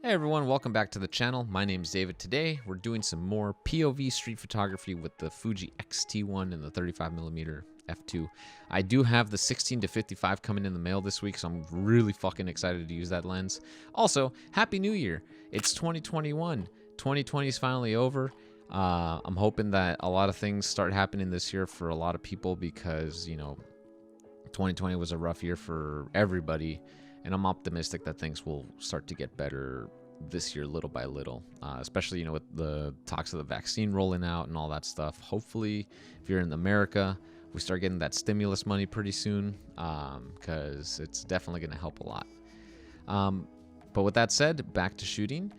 Hey everyone, welcome back to the channel. My name's David. Today we're doing some more POV street photography with the Fuji XT-1 and the 35mm f2. I do have the 16-55 coming in the mail this week, so I'm really fucking excited to use that lens. Also, Happy New Year! It's 2021. 2020 is finally over. I'm hoping that a lot of things start happening this year for a lot of people because, 2020 was a rough year for everybody. And I'm optimistic that things will start to get better this year, little by little, especially, with the talks of the vaccine rolling out and all that stuff. Hopefully, if you're in America, we start getting that stimulus money pretty soon, because it's definitely going to help a lot. But with that said, back to shooting.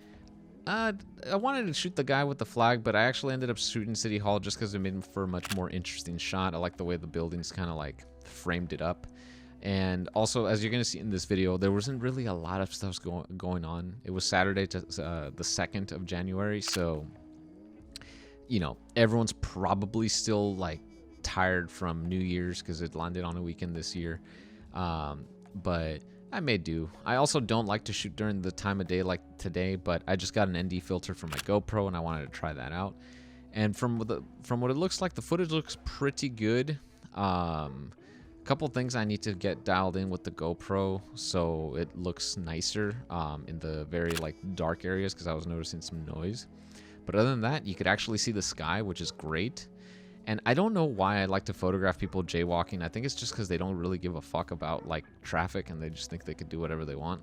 I wanted to shoot the guy with the flag, but I actually ended up shooting City Hall just because it made for a much more interesting shot. I like the way the buildings kind of like framed it up. And also, as you're going to see in this video, there wasn't really a lot of stuff going on. It was Saturday to the 2nd of January, so, everyone's probably still, like, tired from New Year's because it landed on a weekend this year. But I may do. I also don't like to shoot during the time of day like today, but I just got an ND filter for my GoPro, and I wanted to try that out. And from what it looks like, the footage looks pretty good. Couple things I need to get dialed in with the GoPro so it looks nicer in the very dark areas, because I was noticing some noise. But other than that, you could actually see the sky, which is great. And I don't know why I like to photograph people jaywalking. I think it's just because they don't really give a fuck about traffic, and they just think they could do whatever they want.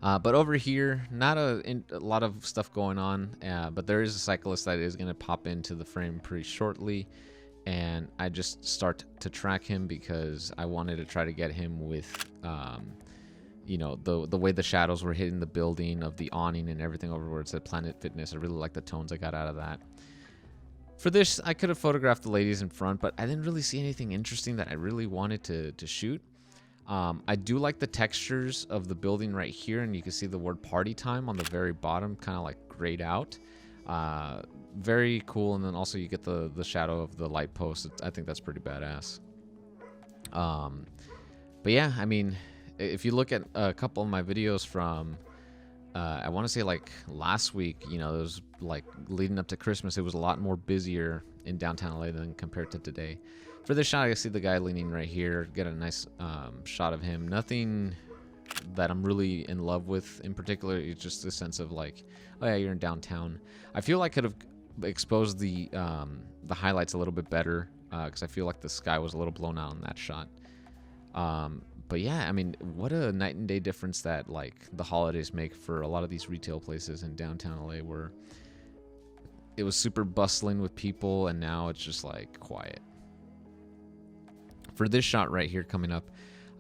But over here, not a lot of stuff going on, but there is a cyclist that is going to pop into the frame pretty shortly. And I just start to track him because I wanted to try to get him with, the way the shadows were hitting the building of the awning and everything over where it said Planet Fitness. I really like the tones I got out of that. For this, I could have photographed the ladies in front, but I didn't really see anything interesting that I really wanted to shoot. I do like the textures of the building right here, and you can see the word party time on the very bottom, kind of like grayed out. Very cool. And then also you get the shadow of the light post. I think that's pretty badass. But yeah, I mean, if you look at a couple of my videos from I want to say last week, it was leading up to Christmas, it was a lot more busier in downtown LA than compared to today. For this shot, I see the guy leaning right here, get a nice shot of him. Nothing that I'm really in love with in particular. It's just a sense of oh yeah, you're in downtown. I feel I could have exposed the highlights a little bit better, because I feel like the sky was a little blown out on that shot. But yeah, I mean, what a night and day difference that the holidays make for a lot of these retail places in downtown LA, where it was super bustling with people, and now it's just quiet. For this shot right here coming up,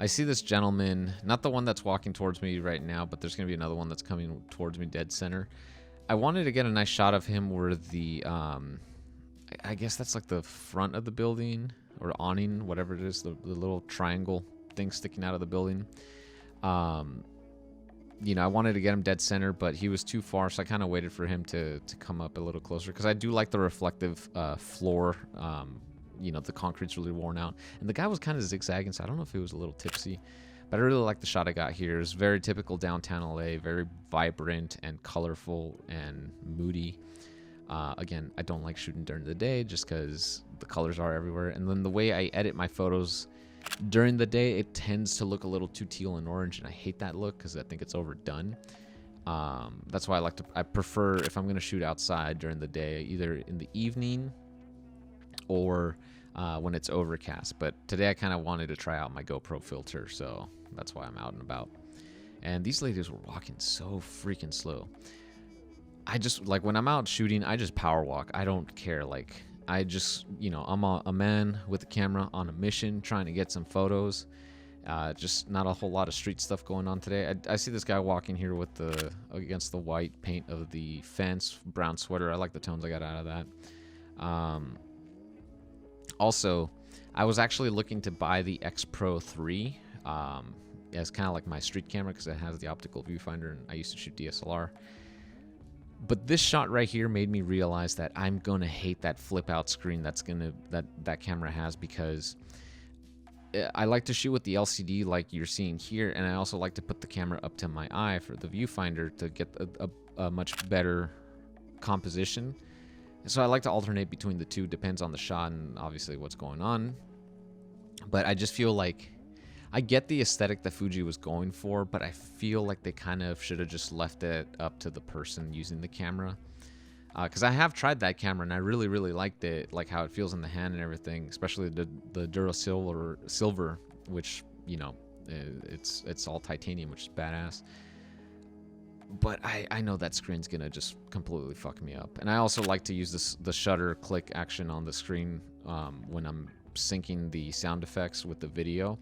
I see this gentleman, not the one that's walking towards me right now, but there's going to be another one that's coming towards me dead center. I wanted to get a nice shot of him where the, I guess that's the front of the building, or awning, whatever it is, the little triangle thing sticking out of the building. I wanted to get him dead center, but he was too far, so I kind of waited for him to come up a little closer, because I do like the reflective floor. The concrete's really worn out, and the guy was kind of zigzagging, so I don't know if he was a little tipsy, but I really like the shot I got here. It's very typical downtown LA, very vibrant and colorful and moody. Again, I don't like shooting during the day just because the colors are everywhere, and then the way I edit my photos during the day, it tends to look a little too teal and orange, and I hate that look because I think it's overdone. That's why I prefer, if I'm going to shoot outside during the day, either in the evening or when it's overcast. But today I kind of wanted to try out my GoPro filter, so that's why I'm out and about. And these ladies were walking so freaking slow. I just, when I'm out shooting, I just power walk. I don't care. I just, I'm a man with a camera on a mission trying to get some photos. Just not a whole lot of street stuff going on today. I see this guy walking here with against the white paint of the fence, brown sweater. I like the tones I got out of that. Also, I was actually looking to buy the X Pro 3 as kind of like my street camera, because it has the optical viewfinder, and I used to shoot DSLR. But this shot right here made me realize that I'm gonna hate that flip out screen that camera has, because I like to shoot with the LCD like you're seeing here, and I also like to put the camera up to my eye for the viewfinder to get a much better composition. So I like to alternate between the two, depends on the shot and obviously what's going on. But I just feel like I get the aesthetic that Fuji was going for, but I feel like they kind of should have just left it up to the person using the camera. Because I have tried that camera and I really, really liked it, like how it feels in the hand and everything, especially the Dura Silver, which, you know, it's all titanium, which is badass. But I know that screen's gonna just completely fuck me up. And I also like to use the shutter click action on the screen when I'm syncing the sound effects with the video.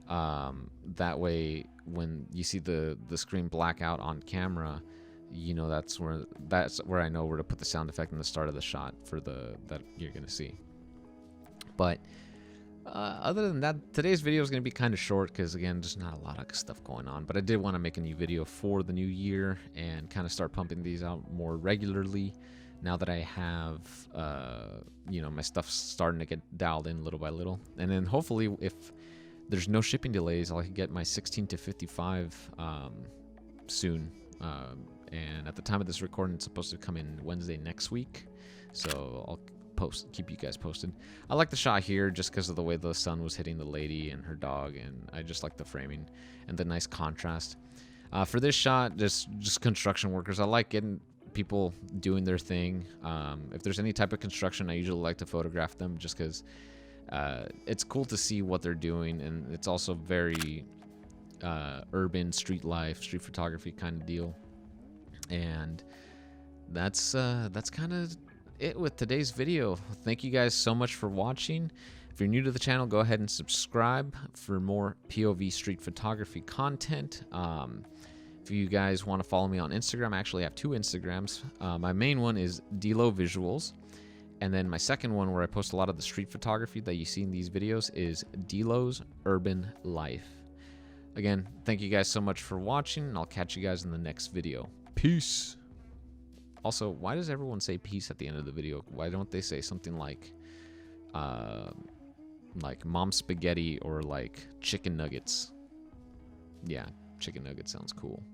That way, when you see the screen black out on camera, you know that's where I know where to put the sound effect in the start of the shot for that you're gonna see. But other than that, today's video is going to be kind of short because, again, just not a lot of stuff going on. But I did want to make a new video for the new year and kind of start pumping these out more regularly now that I have, you know, my stuff starting to get dialed in little by little. And then hopefully, if there's no shipping delays, I'll get my 16 to 55 soon. And at the time of this recording, it's supposed to come in Wednesday next week. So I'll keep you guys posted. I like the shot here just because of the way the sun was hitting the lady and her dog, and I just like the framing and the nice contrast. For this shot, just construction workers. I like getting people doing their thing. If there's any type of construction, I usually like to photograph them just because it's cool to see what they're doing, and it's also very urban street life, street photography kind of deal. And that's kind of it with today's video. Thank you guys so much for watching. If you're new to the channel, go ahead and subscribe for more POV street photography content. If you guys want to follow me on Instagram, I actually have 2 Instagrams. My main one is Delo Visuals, and then my second one, where I post a lot of the street photography that you see in these videos, is Delo's Urban Life. Again, thank you guys so much for watching, and I'll catch you guys in the next video. Peace. Also, why does everyone say peace at the end of the video? Why don't they say something like mom spaghetti or like chicken nuggets? Yeah, chicken nuggets sounds cool.